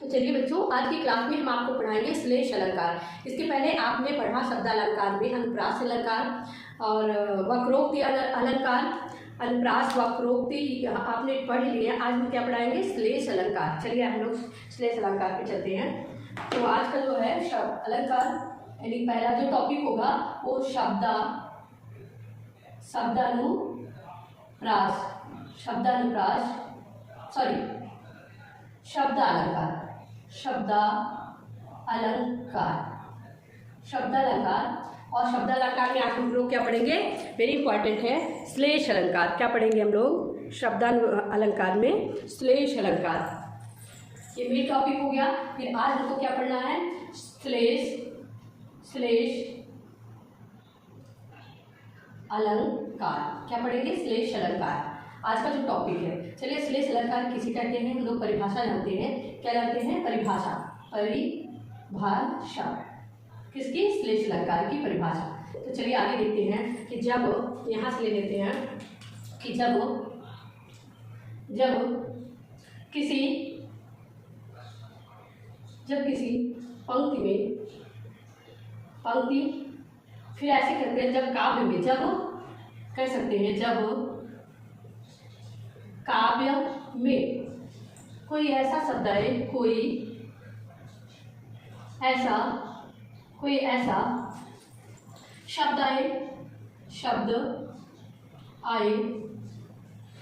तो चलिए बच्चों, आज की क्लास में हम आपको पढ़ाएंगे श्लेष अलंकार। इसके पहले आपने पढ़ा शब्दालंकार में अनुप्रास अलंकार और वक्रोक्ति अलंकार, अनुप्रास वक्रोक्ति आपने पढ़ लिया। आज हम क्या पढ़ाएंगे? श्लेष अलंकार। चलिए हम लोग श्लेष अलंकार पे चलते हैं। तो आज का जो है शब्द अलंकार यानी पहला जो टॉपिक होगा वो शब्दालंकार और शब्दालंकार में आज हम लोग क्या पढ़ेंगे? वेरी इंपॉर्टेंट है, श्लेष अलंकार। क्या पढ़ेंगे हम लोग? शब्दालंकार में श्लेष अलंकार, ये मेन टॉपिक हो गया। फिर आज हमको क्या पढ़ना है? श्लेष अलंकार। क्या पढ़ेंगे? श्लेष अलंकार आज का जो टॉपिक है। चलिए, श्लेष अलंकार किसी कहते हैं? हम लोग परिभाषा जानते हैं। क्या जानते हैं? परिभाषा किसकी? श्लेष अलंकार की परिभाषा। तो चलिए आगे देखते हैं कि जब यहाँ से ले लेते हैं कि जब किसी पंक्ति फिर ऐसे करते हैं जब काव्य में, जब कह सकते हैं जब काव्य में कोई ऐसा शब्द आए, कोई ऐसा शब्द आए,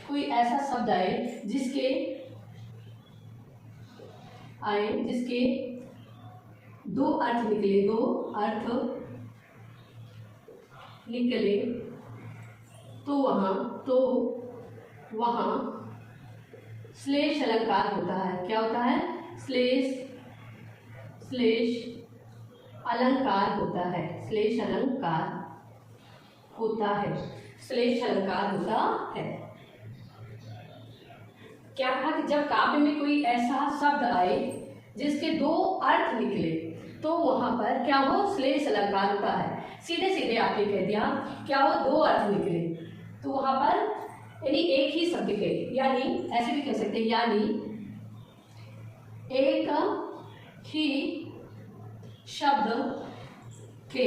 कोई ऐसा शब्द आए जिसके दो अर्थ निकले, तो वहाँ श्लेष अलंकार होता है। क्या होता है? श्लेष अलंकार होता है। श्लेष अलंकार होता है। क्या कहा कि जब काव्य में कोई ऐसा शब्द आए जिसके दो अर्थ निकले, तो वहां पर क्या हो? श्लेष अलंकार होता है। सीधे आपने कह दिया क्या हो? दो अर्थ निकले, तो वहां पर यानी एक ही शब्द के, यानी ऐसे भी कह सकते हैं, यानी एक ही शब्द के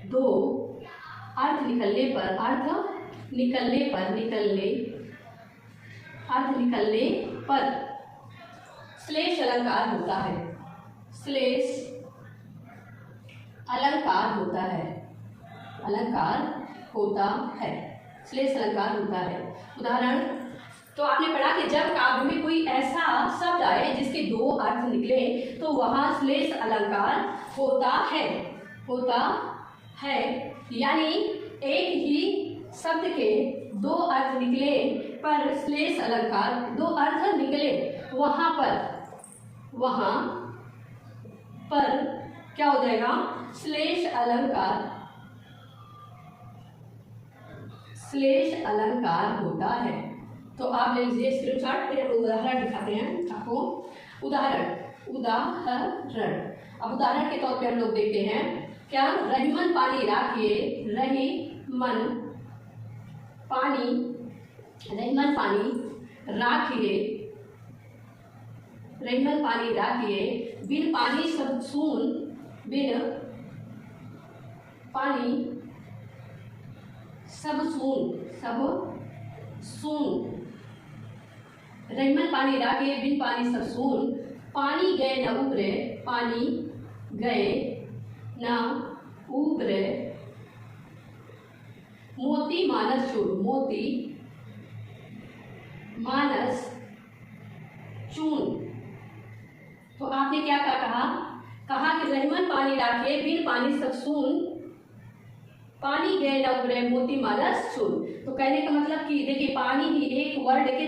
दो अर्थ निकलने पर श्लेष अलंकार होता है। श्लेष अलंकार होता है। उदाहरण, तो आपने पढ़ा कि जब काव्य में कोई ऐसा शब्द आए जिसके दो अर्थ निकले, तो वहां श्लेष अलंकार होता है। यानी एक ही शब्द के दो अर्थ निकले पर श्लेष अलंकार, दो अर्थ निकले, वहां पर क्या हो जाएगा? श्लेष अलंकार होता है। तो आप ले लीजिए स्क्रीनशॉट, फिर हम उदाहरण दिखाते हैं आपको। उदाहरण। अब उदाहरण के तौर पे हम लोग देखते हैं क्या? रहीमन पानी राखिए, रहीमन पानी राखिए, बिन पानी सब सून। रहीमन पानी राखिए, बिन पानी सब सून। पानी गए न उबरे, मोती मानस चून। तो आपने क्या कहा कि रहीमन पानी राखिए, बिन पानी सब सून। पानी गए न उबरे, मोती मानस चून। तो कहने का मतलब कि देखिए, पानी ही एक वर्ड के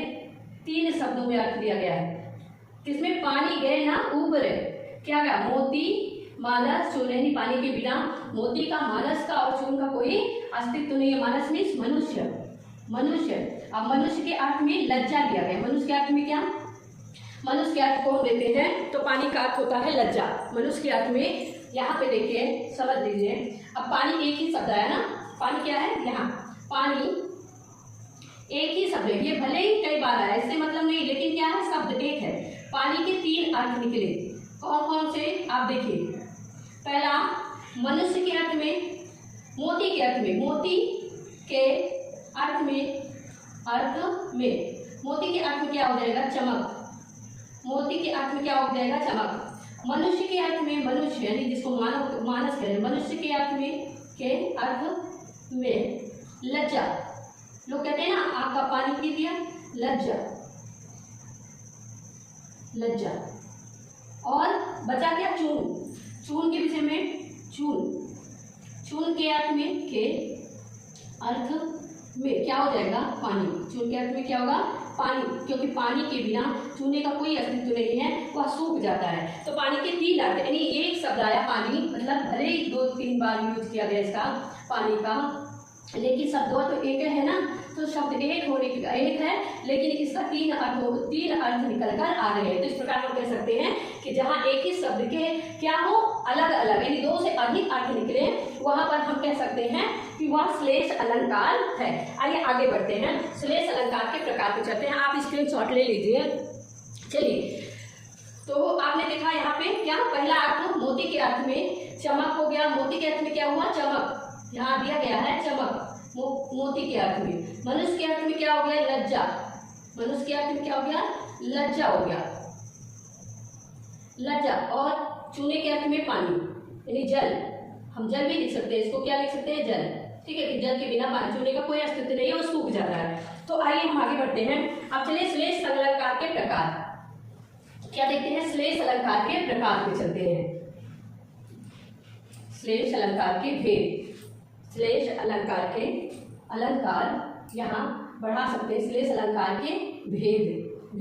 3 शब्दों में अर्थ दिया गया है। किसमें? पानी गए ना उबरे, क्या गया? मोती मानस चून, यानी पानी के बिना मोती का, मानस का और चून का कोई अस्तित्व नहीं है। मानस मीन्स मनुष्य। अब मनुष्य के अर्थ में लज्जा दिया गया। मनुष्य के अर्थ में क्या? मनुष्य के अर्थ कौन देते हैं? तो पानी का अर्थ होता है लज्जा। मनुष्य के अर्थ में यहाँ पे देखिए, समझ लीजिए। अब पानी एक ही शब्द आया ना, पानी क्या है? यहाँ पानी एक ही शब्द है, ये भले ही कई बार आया, इससे मतलब नहीं, लेकिन क्या है? शब्द एक है। पानी के 3 अर्थ निकले। कौन कौन से आप देखिए। पहला, मनुष्य के अर्थ में, मोती के अर्थ में, मोती के अर्थ में, मोती के अर्थ में क्या हो जाएगा? चमक। मोती के अर्थ में क्या हो जाएगा? चमक। मनुष्य के अर्थ में, मनुष्य यानी जिसको मानव मानस कह रहे हैं, मनुष्य के अर्थ में लज्जा। लोग कहते हैं ना आग का पानी पी दिया, लज्जा, लज्जा। और बचा क्या? चून। चून के विषय में, चून के अर्थ में क्या हो जाएगा? पानी। चून के अर्थ में क्या होगा? पानी, क्योंकि पानी के बिना चूने का कोई अस्तित्व नहीं है, वह सूख जाता है। तो पानी के 3 अर्थ, यानी एक शब्द आया पानी, मतलब भले ही 2-3 बार यूज किया गया इसका पानी का, लेकिन शब्द तो एक है ना, तो शब्द एक है, लेकिन इसका 3 अर्थ निकल कर आ रहे हैं। तो इस प्रकार हम कह सकते हैं कि जहाँ एक ही शब्द के क्या हो? अलग अलग, यानी 2 से अधिक अर्थ निकले, वहां पर हम कह सकते हैं कि वह श्लेष अलंकार है। आइए आगे बढ़ते हैं, श्लेष अलंकार के प्रकार पे चलते हैं। आप स्क्रीनशॉट ले लीजिए। चलिए, तो आपने देखा यहाँ पे क्या? पहला अर्थ मोती के अर्थ में चमक हो गया। मोती के अर्थ में क्या हुआ? चमक। यहाँ दिया गया है चमक, मोती के अर्थ में। मनुष्य के अर्थ में क्या हो गया? लज्जा। मनुष्य के अर्थ में क्या हो गया? लज्जा हो गया, लज्जा। और चूने के अर्थ में पानी, यानी जल। हम जल भी लिख सकते हैं, इसको क्या लिख सकते हैं? जल। ठीक है, कि जल के बिना पानी, चूने का कोई अस्तित्व नहीं है, वो सूख जाता है। तो आइए हम आगे बढ़ते हैं। अब चलिए श्लेष अलंकार के प्रकार क्या देखते हैं? श्लेष अलंकार के प्रकार पे चलते हैं। श्लेष अलंकार के भेद। श्लेष अलंकार के अलंकार यहाँ बढ़ा सकते हैं। श्लेष अलंकार के भेद,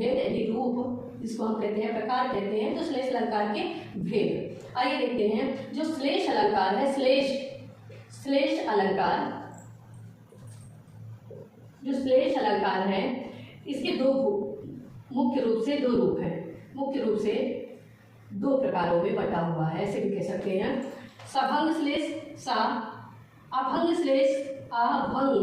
यानी रूप जिसको हम कहते हैं, प्रकार कहते हैं। तो श्लेष अलंकार के भेद आइए देखते हैं। जो श्लेष अलंकार है, श्लेष अलंकार, जो श्लेष अलंकार है, इसके मुख्य रूप से 2 रूप हैं। मुख्य रूप से 2 प्रकारों में बटा हुआ है, ऐसे भी कह सकते हैं। सभंग श्लेष, अभंग श्लेष, अभंग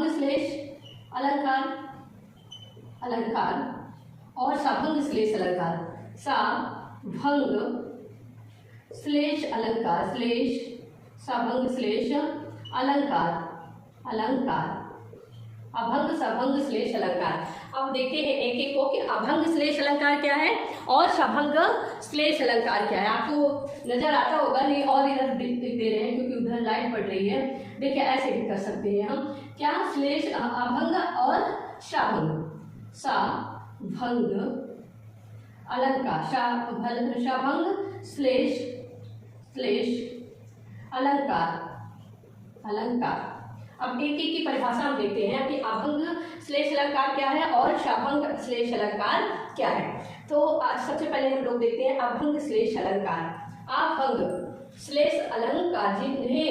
श्लेष अलंकार और सभंग श्लेष अलंकार। भंग श्लेष अलंकार, सभंग श्लेष अलंकार, अभंग सभंग श्लेष अलंकार। अब देखते हैं एक एक को कि अभंग श्लेष अलंकार क्या है और सभंग श्लेष अलंकार क्या है। आपको नजर आता होगा, नहीं और इधर लिख दे रहे हैं क्योंकि उधर लाइट पड़ रही है। देखिए ऐसे भी कर सकते हैं हम, क्या? श्लेष अभंग और सभंग, सभंग अलंकार, सभंग श्लेष अलंकार। अब एक एक की परिभाषा हम देखते हैं कि अभंग श्लेष अलंकार क्या है और सभंग श्लेष अलंकार क्या है। तो सबसे पहले हम लोग देखते हैं अभंग श्लेष अलंकार। अभंग श्लेष अलंकार जिन्हें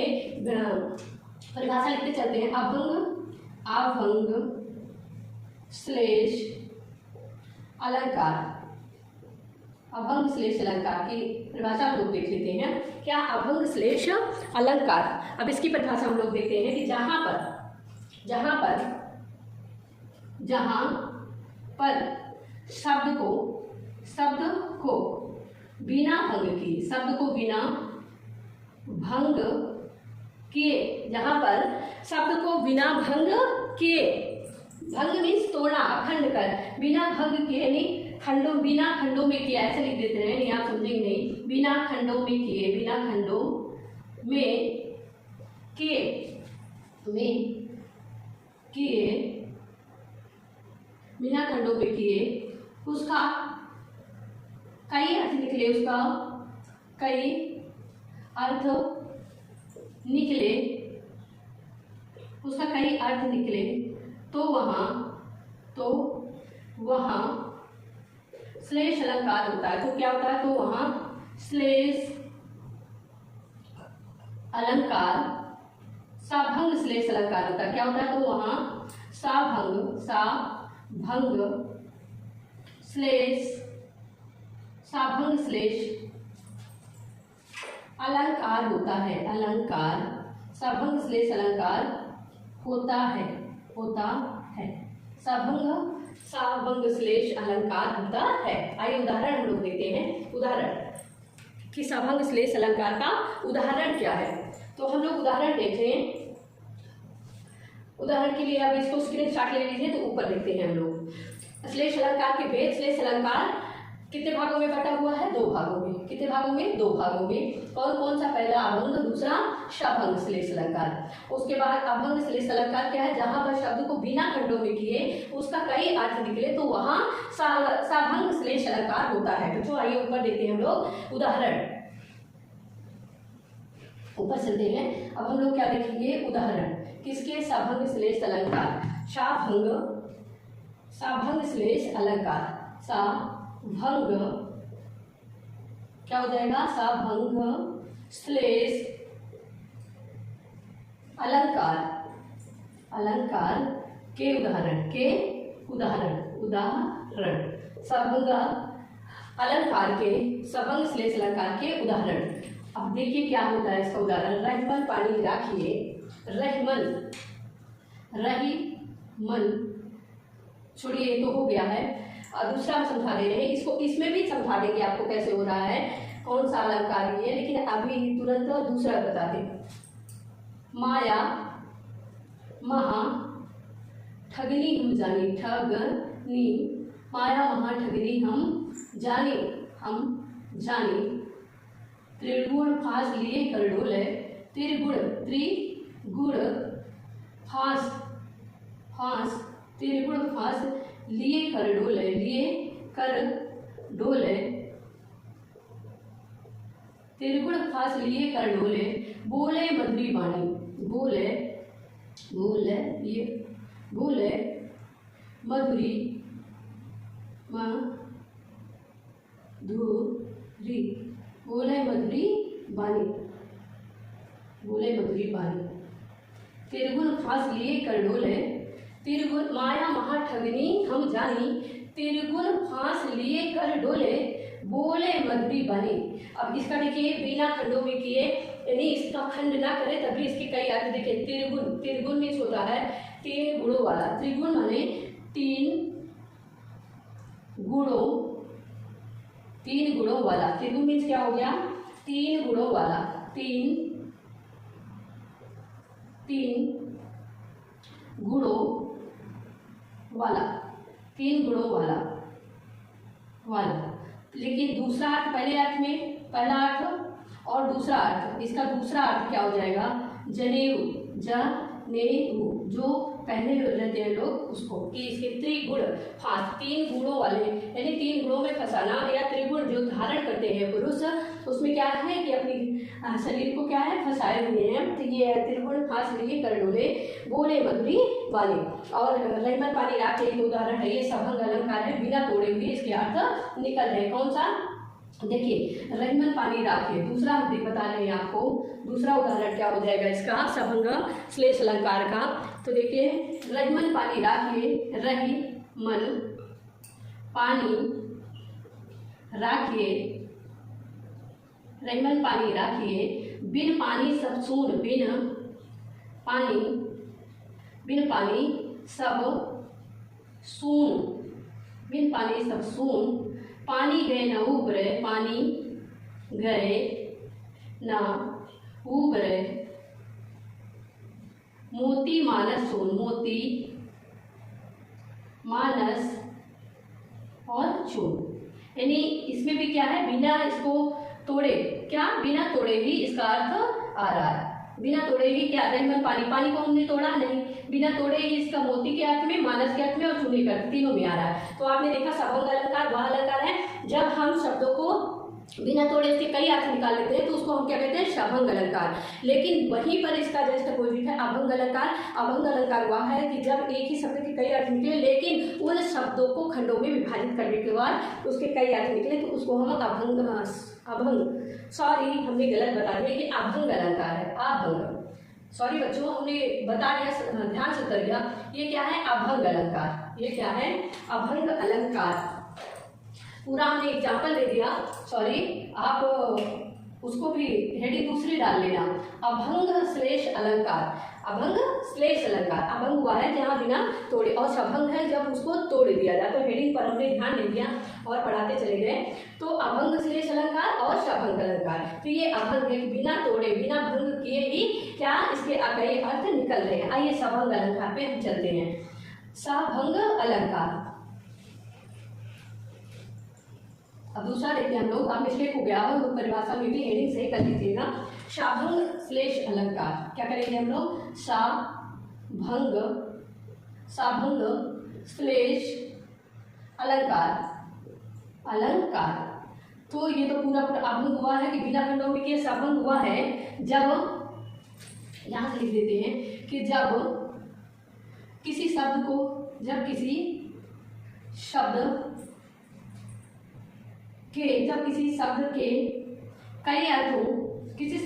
परिभाषा लिखते चलते हैं। अभंग श्लेष अलंकार, अभंग श्लेष अलंकार की परिभाषा हम लोग देख लेते हैं। क्या? अभंग श्लेष अलंकार। अब इसकी परिभाषा हम लोग देखते हैं कि जहां पर शब्द को बिना भंग किए, जहां पर शब्द को बिना भंग किए, भंग मीन्स तोड़ा, अखंड कर, बिना भंग किए, यानी बिना खंडों में किया, ऐसे लिख देते हैं, नहीं आप समझेंगे नहीं। बिना खंडों में किए, बिना खंडों में किए, उसका कई अर्थ निकले, उसका कई अर्थ निकले, तो वहाँ श्लेष अलंकार होता है। तो क्या होता है? तो वहाँ श्लेष अलंकार, सभंग श्लेष अलंकार होता है। क्या होता है? तो वहाँ सभंग श्लेष अलंकार होता है। सभंग श्लेष अलंकार होता है। होता है। साभंग श्लेष अलंकार होता है। आइए उदाहरण हम लोग देते हैं। उदाहरण कि साभंग श्लेष अलंकार का उदाहरण क्या है, तो हम लोग उदाहरण देखें। उदाहरण के लिए अब इसको स्क्रीनशॉट ले लीजिए, तो ऊपर लिखते हैं हम लोग। श्लेष अलंकार के भेद। श्लेष अलंकार कितने भागों में बटा हुआ है? 2 भागों में। कितने भागों में? 2 भागों में। कौन कौन सा? पहला अभंग, दूसरा शाभंग श्लेष अलंकार। उसके बाद अभंग श्लेष अलंकार क्या है? जहां पर शब्द को बिना खंडों में किए उसका कई अर्थ निकले तो वहां साभंग श्लेष अलंकार होता है। तो आइए ऊपर देखते हैं हम लोग उदाहरण। ऊपर चलते हैं। अब हम लोग क्या देखेंगे? उदाहरण किसके? साभंग श्लेष अलंकार। साभंग श्लेष अलंकार। साभंग क्या हो जाएगा? साभंग श्लेष अलंकार। अलंकार के उदाहरण। साभंग अलंकार के, साभंग श्लेष अलंकार के उदाहरण। अब देखिए क्या होता है इसका उदाहरण। रहीमन पानी राखिए। रहीमन छोड़िए, तो हो गया है। और दूसरा हम समझा दे रहे हैं इसको, इसमें भी समझा देंगे आपको कैसे हो रहा है, कौन सा अलंकार है, लेकिन अभी तुरंत दूसरा बता दें। माया महा ठगनी हम जानी। ठगनी माया महा ठगनी हम जानी। त्रिगुण फांस लिए कर डोले। त्रिगुण फांस त्रिगुण फांस लिए कर डोले। त्रिगुण फांस लिए कर डोले। बोले मधुरी वाणी। बोले मधुरी बानी। त्रिगुण फांस लिए कर डोले। त्रिगुण माया महा ठगनी हम जानी। त्रिगुण फांस लिए कर डोले। बोले मधुरी बानी। अब इसका देखिए बिना खंडों में किए, यानी इसका खंड ना करे तभी इसके कई अर्थ। देखिए त्रिगुण मीन्स होता है 3 गुणों वाला। त्रिगुण माने 3 गुणों वाला। त्रिगुण मीन्स क्या हो गया? 3 गुणों वाला। 3 गुणों वाला। लेकिन दूसरा अर्थ पहले अर्थ में, पहला अर्थ और दूसरा अर्थ, इसका दूसरा अर्थ क्या हो जाएगा? जनेऊ, जो पहले रहते हैं लोग उसको, कि इसके त्रिगुण फांस 3 गुणों वाले, यानी 3 गुणों में फंसाना, या त्रिगुण जो धारण करते हैं पुरुष, उसमें क्या है कि अपनी शरीर को क्या है फंसाए हुए हैं। तो ये त्रिगुण फांस लिए कर डोले। बोले मधुरी वाली। और रहीमन पानी राखे एक उदाहरण है। ये साभंग अलंकार है, बिना तोड़े हुए इसके अर्थ निकल रहे। कौन सा? देखिए रहीमन पानी राखे। दूसरा हम बता रहे हैं आपको, दूसरा उदाहरण क्या हो जाएगा इसका साभंग श्लेष अलंकार का। तो देखिए रहीमन पानी राखिए। रहीमन पानी राखिए। रहीमन पानी राखिए। बिन पानी सब सून। बिन पानी सब सून। बिन पानी सब सून। पानी गए न उबरे। पानी गए न उबरे। मोती मानस सून। मोती मानस और चून। यानी इसमें भी क्या है? बिना इसको तोड़े, क्या बिना तोड़े ही इसका अर्थ आ रहा है। बिना तोड़े ही क्या? रहीमन पानी को हमने तोड़ा नहीं, बिना तोड़े ही इसका मोती के अर्थ में, मानस के अर्थ में और चूने के अर्थ तीनों में आ रहा है। तो आपने देखा साभंग अलंकार वह अलंकार है जब हम शब्दों को बिना तोड़े इसके कई अर्थ निकाल लेते हैं, तो उसको हम क्या कहते हैं? शाभंग अलंकार। लेकिन वहीं पर इसका जस्ट अपोजिट है अभंग अलंकार। अभंग अलंकार वह है कि जब एक ही शब्द के कई अर्थ निकले, लेकिन उन शब्दों को खंडों में विभाजित करने के बाद उसके कई अर्थ निकले, तो उसको हम सॉरी हमने गलत बता दिया कि अभंग अलंकार है। अभंग, सॉरी बच्चों हमने बता दिया, ध्यान से करिएगा। ये क्या है? अभंग अलंकार। ये क्या है? अभंग अलंकार। पूरा हमने एग्जाम्पल दे दिया, सॉरी आप उसको भी हेडिंग दूसरी डाल लेना। अभंग श्लेष अलंकार। अभंग श्लेष अलंकार। अभंग हुआ है जहाँ बिना तोड़े, और शभंग है जब उसको तोड़ दिया जाए। तो हेडिंग पर हमने ध्यान नहीं दिया और पढ़ाते चले गए। तो अभंग श्लेष अलंकार और शभंग अलंकार। तो ये अभंग है, बिना तोड़े बिना भंग किए ही क्या इसके कई अर्थ निकल रहे हैं। आइए शभंग अलंकार पे हम चलते हैं। शभंग अलंकार, अब दूसरा देखते हैं हम लोग। आप मिस्टेक हो गया हो तो परिभाषा में भी हेडिंग सही कर लीजिएगा। शाभंग श्लेष अलंकार, क्या करेंगे हम लोग? शाभंग श्लेष अलंकार। अलंकार तो ये तो पूरा अभंग हुआ है कि बिना खंडों में के शाभंग हुआ है जब, यहाँ से लिख देते हैं कि जब किसी शब्द को, जब किसी शब्द के कई अर्थों, किसी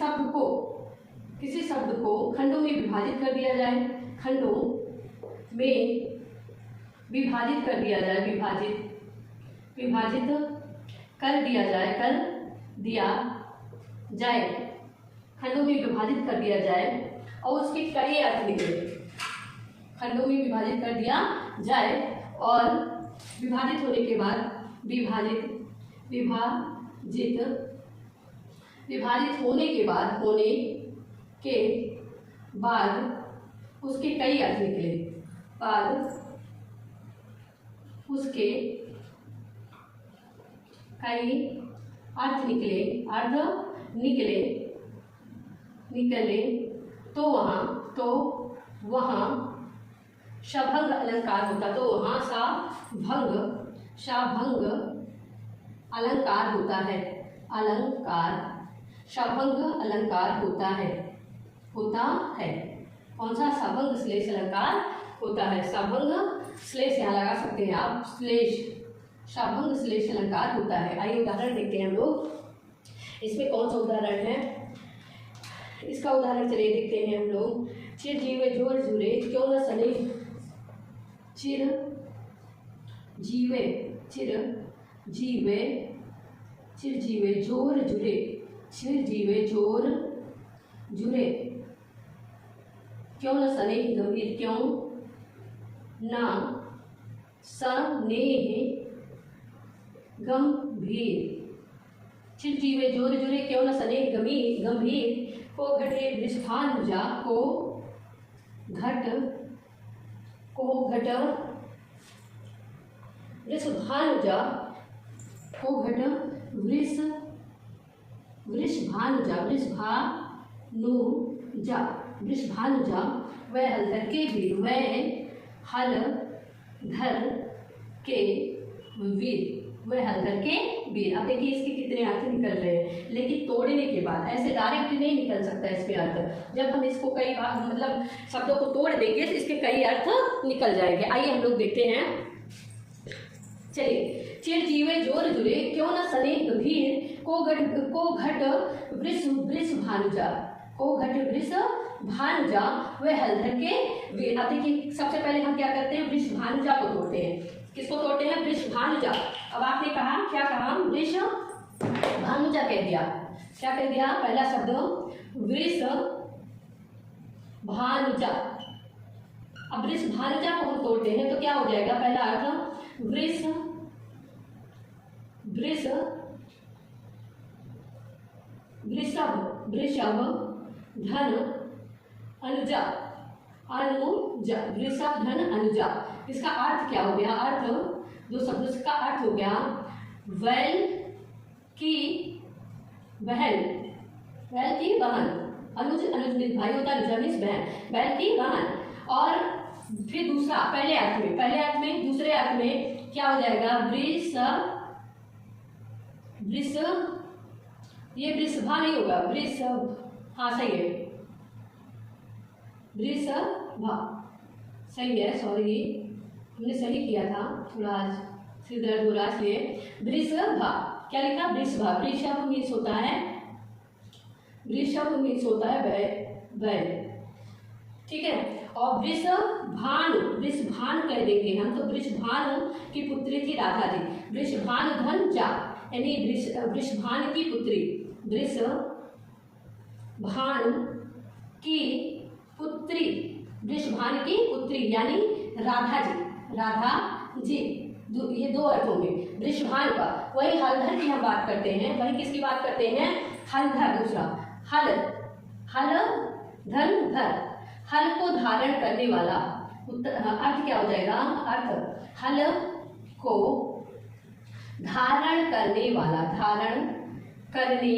शब्द को खंडों में विभाजित कर दिया जाए, खंडों में विभाजित कर दिया जाए, विभाजित कर दिया जाए, खंडों में विभाजित कर दिया जाए और उसके कई अर्थ निकले। खंडों में विभाजित कर दिया जाए और विभाजित होने के बाद विभाजित होने के बाद उसके कई अर्थ निकले, उसके कई अर्थ निकले तो वहाँ शभंग अलंकार होता। तो वहाँ शाभंग अलंकार होता है। शाभंग अलंकार होता है। कौन सा? शाभंग श्लेष अलंकार होता है। शाभंग श्लेष यहाँ लगा सकते हैं आप, श्लेष, शाभंग श्लेष अलंकार होता है। आइए उदाहरण देखते हैं हम लोग। इसमें कौन सा उदाहरण है? इसका उदाहरण चलिए देखते हैं हम लोग। चिर जीवे जोर जुरे क्यों न सने, चिर जीवे जोर जुरे क्यों न सने गंभीर, क्यों न सने गंभीर। चिर जीवे जोर जुरे क्यों न सने गंभीर, को घटे वृषभानुजा, को घट वृषभानुजा, को घट वृषभानुजा, वह हल धर के वीर, वह हल धर के वीर। अब देखिए इसके कितने अर्थ निकल रहे हैं, लेकिन तोड़ने के बाद ऐसे डायरेक्ट नहीं निकल सकता इसके अर्थ। जब हम इसको कई बार मतलब शब्दों को तोड़ देंगे तो इसके कई अर्थ निकल जाएंगे। आइए हम लोग देखते हैं। चलिए, चिर जीवे जोर जुरे क्यों न सने गंभीर, को घट वृषभानुजा, वह हल धर के वीर। अब देखिए सबसे पहले हम क्या करते हैं? वृषभानुजा को तोड़ते हैं। किसको तोड़ते हैं? वृषभानुजा। अब आपने कहा, क्या कहा? वृषभानुजा कह दिया। क्या कह दिया? पहला शब्द वृषभानुजा। अब वृषभानुजा को हम तोड़ते हैं तो क्या हो जाएगा? पहला अर्थ वृषभ धन अनुजा, वृषभ धन अनुजा। इसका अर्थ क्या हो गया? अर्थ जो शब्द का अर्थ हो गया बैल की बहन, अनुज भाई होता है, अनुजा बहन, बैल की बहन। और फिर दूसरा पहले अर्थ में दूसरे अर्थ में क्या हो जाएगा? ये वृषभा नहीं होगा, वृषभ, हाँ सही है, वृषभा सही है। सॉरी हमने सही किया था, थोड़ा आज सिर दर्द हो रहा है इसलिए। वृषभा क्या लिखा? वृषभा। वृषभ मीन्स होता है बैल, ठीक है। और वृषभानु कह देंगे हम, तो वृषभानु की पुत्री थी राधा जी, वृषभानु धन जा, यानी वृषभानु की पुत्री, वृषभानु की पुत्री, वृषभान की पुत्री यानी राधा जी, राधा जी, ये दो अर्थों में वृषभान का। वही हलधर की हम बात करते हैं, वही किसकी बात करते हैं, हलधर। दूसरा हल, हल धन धर, हल को धारण करने वाला। अर्थ क्या हो जाएगा, अर्थ हल को धारण करने वाला, धारण करने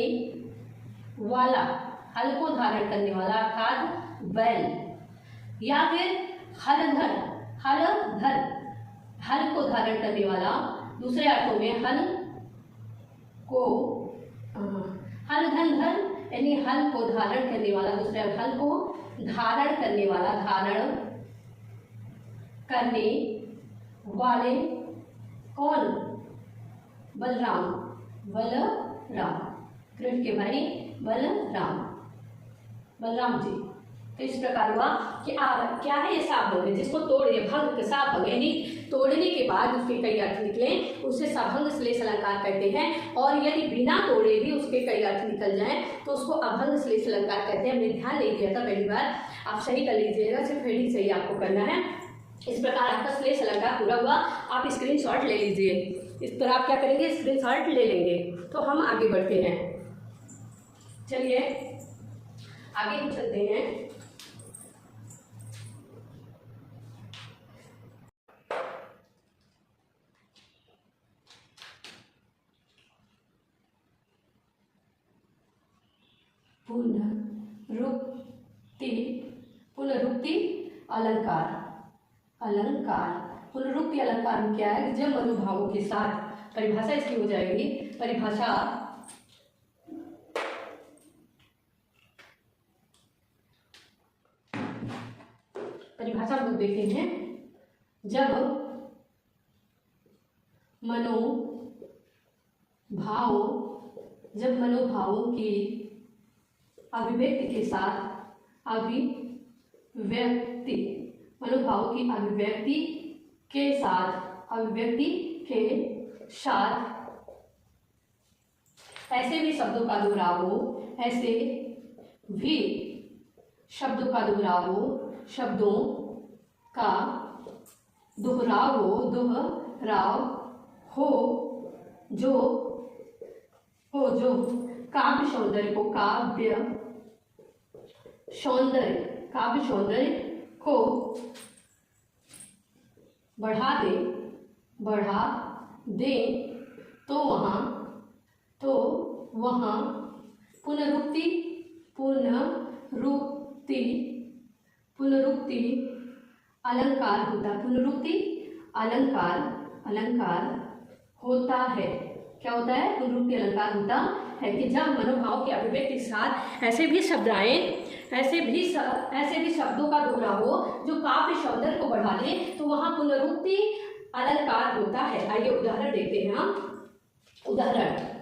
वाला, हल को धारण करने वाला अर्थात बैल। या फिर हलधर, हलधर, हल को धारण करने वाला। दूसरे अर्थों में हल को, हल धन धर यानी हल को धारण करने वाला। दूसरे हल को धारण करने वाला, धारण करने वाले कौन, बलराम, बलराम, कृष्ण के भाई बलराम, बलराम जी। तो इस प्रकार हुआ कि क्या है, ये साभंग है जिसको तोड़िए, भंग साभंग यानी तोड़ने के बाद उसके कई अर्थ निकले, उसे साभंग श्लेष अलंकार कहते हैं। और यदि बिना तोड़े भी उसके कई अर्थ निकल जाएं तो उसको अभंग श्लेष अलंकार कहते हैं। हमने ध्यान नहीं दिया था पहली बार, आप सही कर लीजिएगा, सिर्फ हेडिंग सही आपको करना है। इस प्रकार आपका श्लेष अलंकार पूरा हुआ। आप स्क्रीनशॉट ले लीजिए। इस पर आप क्या करेंगे, स्क्रीनशॉट ले लेंगे। तो हम आगे बढ़ते हैं, चलिए आगे हम चलते हैं। पुनरुक्ति, पुनरुक्ति अलंकार, अलंकार, पुनरुक्ति अलंकार में क्या है, जब अनुभावों के साथ, परिभाषा इसकी हो जाएगी, परिभाषा परिभाषा हम देखते हैं। जब मनोभाव, जब मनोभावों की अभिव्यक्ति के साथ, अभिव्यक्ति, मनोभावों की अभिव्यक्ति के साथ, अभिव्यक्ति के साथ ऐसे भी शब्दों का दोहराव हो, ऐसे भी शब्दों का दोहराव हो, शब्दों का दोहराव हो, दोहराव हो जो काव्य सौंदर्य को, काव्य सौंदर्य, काव्य सौंदर्य को बढ़ा दे तो वहाँ पुनरुक्ति अलंकार होता, पुनरुक्ति अलंकार होता है। क्या होता है, पुनरुक्ति अलंकार होता है कि जब मनोभाव के अभिव्यक्ति के साथ ऐसे भी शब्द आए, ऐसे भी शब्दों का दोहराव हो जो काव्य सौंदर्य को बढ़ा दे तो वहाँ पुनरुक्ति अलंकार होता है। आइए उदाहरण देखते हैं हम। उदाहरण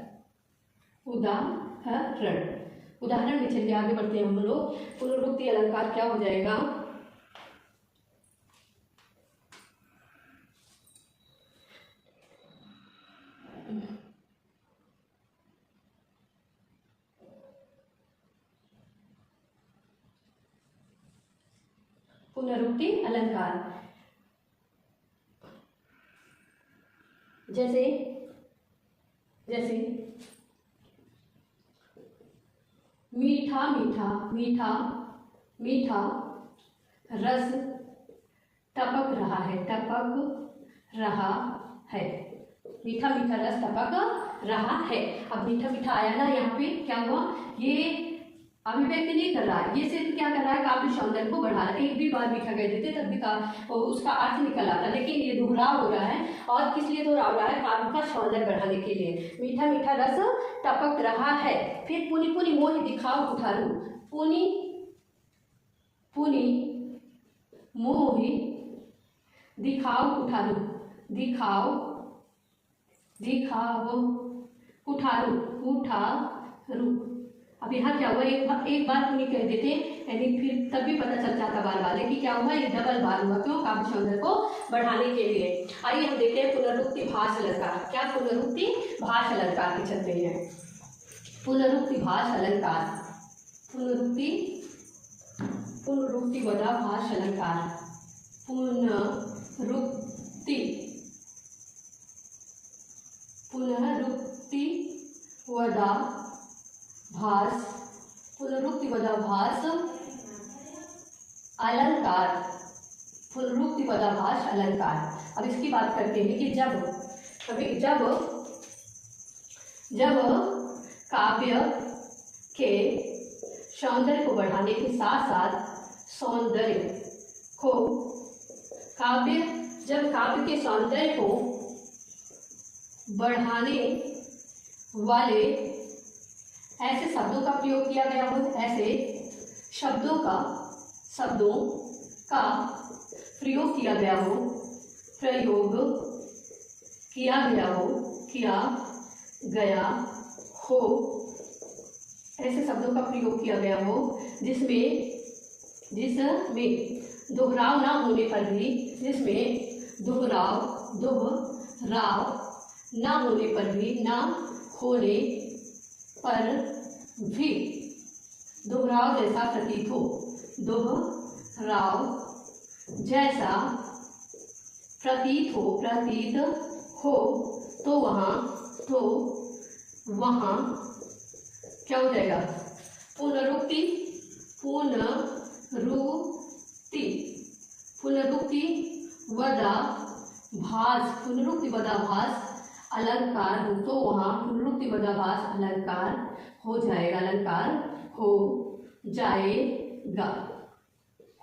में चलिए आगे बढ़ते हैं हम लोग। पुनरुक्ति अलंकार क्या हो जाएगा, पुनरुक्ति अलंकार जैसे मीठा मीठा मीठा मीठा रस टपक रहा है, टपक रहा है, मीठा मीठा रस टपक रहा है। अब मीठा मीठा आया ना, यहाँ पे क्या हुआ, ये अभिव्यक्ति नहीं कर रहा है, ये सिर्फ क्या कर रहा है, काव्य सौंदर्य को बढ़ा रहा है। एक भी बार मीठा कह देते तब भी उसका अर्थ निकल आता, लेकिन ये दोहराव हो रहा है। और किस लिए दोहराव हो रहा है, काव्य का सौंदर्य बढ़ाने के लिए। मीठा मीठा रस टपक रहा है। फिर पुनि पुनि मोहि दिखाओ कुठारू, पुनि पुनि मोहि दिखाओ कुठारू, दिखाओ कुठारू, कुठारू। अब यहाँ क्या हुआ, एक बार पुनि कह देते यानी फिर तब भी पता चल जाता बार बार, लेकिन क्या हुआ, ये डबल बार हुआ। क्यों, काव्य सौंदर्य को बढ़ाने के लिए। आइए हम देखते हैं पुनरुक्ति भाष अलंकार। क्या, पुनरुक्ति भाष अलंकार के चलते हैं। पुनरुक्ति भाष अलंकार, पुनरुक्ति पुनरुक्तिवदाभास अलंकार। पुनरुक्तिवदाभास अलंकार। पुनरुक्तिवदाभास अलंकार। अब इसकी बात करते हैं कि जब काव्य के सौंदर्य को बढ़ाने के साथ साथ जब काव्य के सौंदर्य को बढ़ाने वाले ऐसे शब्दों का प्रयोग किया गया हो, ऐसे शब्दों का प्रयोग किया गया हो, ऐसे शब्दों का प्रयोग किया गया हो जिसमें दोहराव ना होने पर भी, दोहराव ना होने पर भी दोहराव जैसा प्रतीत हो तो वहाँ क्या हो जाएगा? पुनरुक्तिवदाभास अलंकार हो तो वहाँ पुनरुक्तिवदाभास अलंकार हो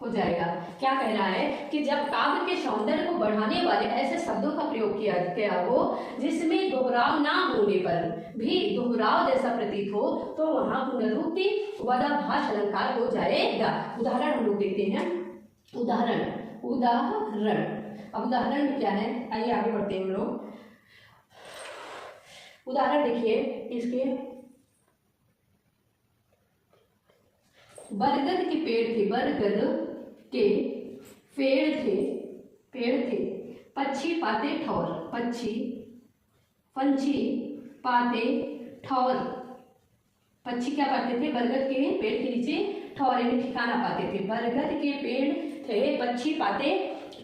जाएगा। क्या कह रहा है कि जब काव्य के सौंदर्य को बढ़ाने वाले ऐसे शब्दों का प्रयोग किया गया हो जिसमें दोहराव ना होने पर भी दोहराव जैसा प्रतीत हो तो वहाँ पुनरुक्तिवदाभास अलंकार हो जाएगा। उदाहरण हम लोग देखते हैं। उदाहरण अब उदाहरण में क्या है, आइए आगे बढ़ते हैं हम लोग। उदाहरण देखिए इसके। बरगद के पेड़ थे पंछी पाते ठौर। पंछी क्या पाते थे? बरगद के पेड़ के नीचे ठौर यानी ठिकाना पाते थे। बरगद के पेड़ थे पंछी पाते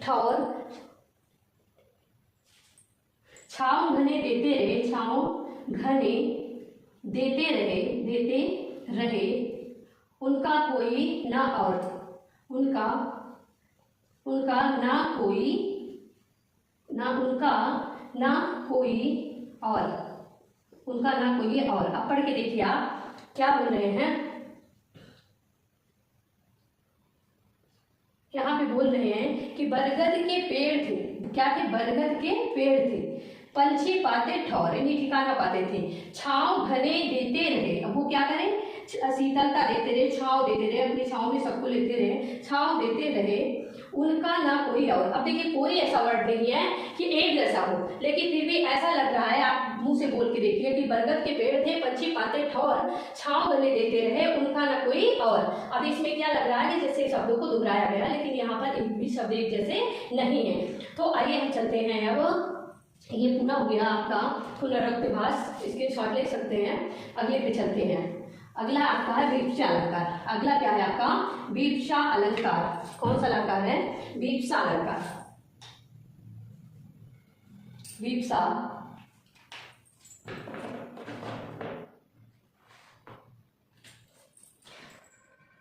ठौर। छाँव घने देते रहे उनका कोई ना और। उनका ना कोई और। अब पढ़ के देखिए आप क्या बोल रहे हैं। यहाँ पे बोल रहे हैं कि बरगद के पेड़ थे। क्या थे? बरगद के पेड़ थे पंछी पाते ठौर यानी ठिकाना पाते थे। छाँव घने देते रहे। अब वो क्या करें? शीतलता देते रहे, छाँव देते रहे, अपनी छाँव में सबको लेते रहे, छाँव देते रहे उनका ना कोई और। अब देखिए कोई ऐसा वर्ड नहीं है कि एक जैसा हो, लेकिन फिर भी ऐसा लग रहा है, आप मुंह से बोल के देखिए कि बरगद के पेड़ थे पंछी पाते ठौर, छाँव घने देते रहे उनका ना कोई और। अब इसमें क्या लग रहा है कि जैसे शब्दों को दोहराया गया, लेकिन यहाँ पर एक भी शब्द एक जैसे नहीं है। तो आइए हम चलते हैं। अब ये पूरा हो गया आपका पुनरुक्तिभास, इसके शॉर्ट ले सकते हैं। अगले पे चलते हैं। अगला आपका है विवक्षा अलंकार। अगला क्या है आपका? विवक्षा अलंकार। कौन सा अलंकार है? विवक्षा अलंकार।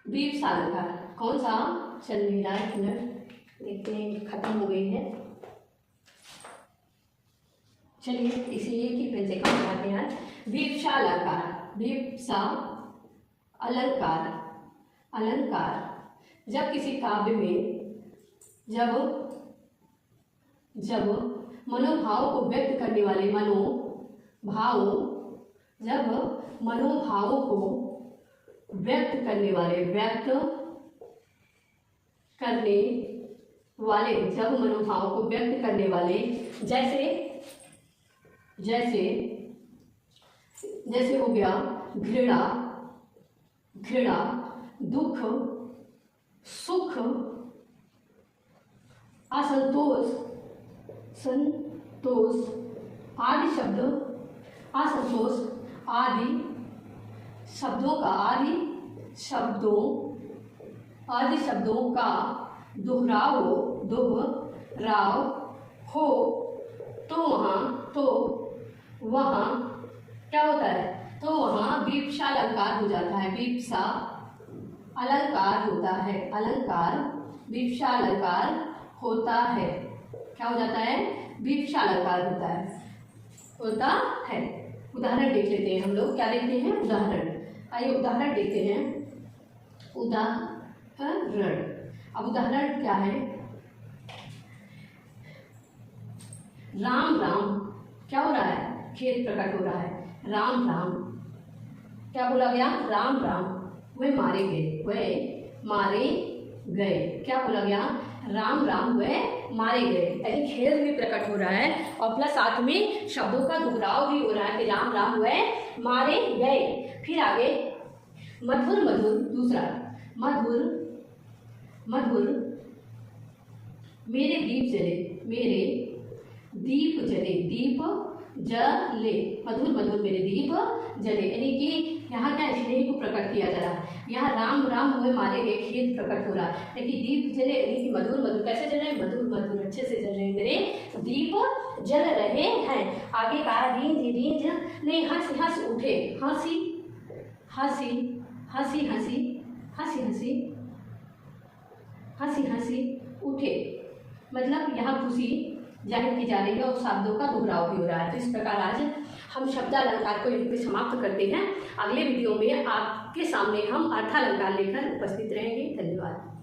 विवक्षा अलंकार कौन सा? चल नहीं रहा है, मिनट देखते हैं, खत्म हो गई है। चलिए इसी एक ही पेन से काम करते हैं। विवक्षा अलंकार। विवक्षा अलंकार जब किसी काव्य में जब मनोभाव को व्यक्त करने वाले मनोभावों को व्यक्त करने वाले जब मनोभावों को व्यक्त करने वाले जैसे हो गया घृणा, दुख, सुख, असंतोष, आदि शब्दों आदि शब्दों का दोहराव हो तो वहाँ क्या होता है, तो वहाँ विवक्षा अलंकार हो जाता है। विवक्षा अलंकार होता है, अलंकार विवक्षा अलंकार होता है। क्या हो जाता है, विवक्षा अलंकार होता है। उदाहरण देख लेते हैं हम लोग, क्या देखते हैं, उदाहरण। आइए उदाहरण देखते हैं। उदाहरण, अब उदाहरण क्या है, राम राम क्या हो रहा है, खेद प्रकट हो रहा है। राम राम क्या बोला गया, राम राम वे मारे गए। क्या बोला गया, राम राम वे मारे गए, यानी खेद भी प्रकट हो रहा है और प्लस साथ में शब्दों का दोहराव भी हो रहा है कि राम राम वे मारे गए। फिर आगे मधुर मधुर, दूसरा मधुर मधुर मेरे दीप जले, मधुर मधुर मेरे दीप जले, यानी कि यहाँ क्या स्नेह को प्रकट किया जा रहा है। यहाँ राम राम हुए मारे गए, खेद प्रकट हो रहा है, लेकिन दीप जले यानी कि मधुर मधुर कैसे जल रहे हैं, मधुर मधुर अच्छे से जल रहे हैं, मेरे दीप जल रहे हैं। आगे कहा रींझ नहीं हंस हंस उठे, हंसी हंसी हंसी हंसी हंसी हंसी हंसी हंसी उठे, मतलब यहाँ खुशी जाहिर की जा रही है और शब्दों का दोहराव भी हो रहा है। तो इस प्रकार आज हम शब्दालंकार को यहीं पे समाप्त करते हैं। अगले वीडियो में आपके सामने हम अर्थालंकार लेकर उपस्थित रहेंगे। धन्यवाद।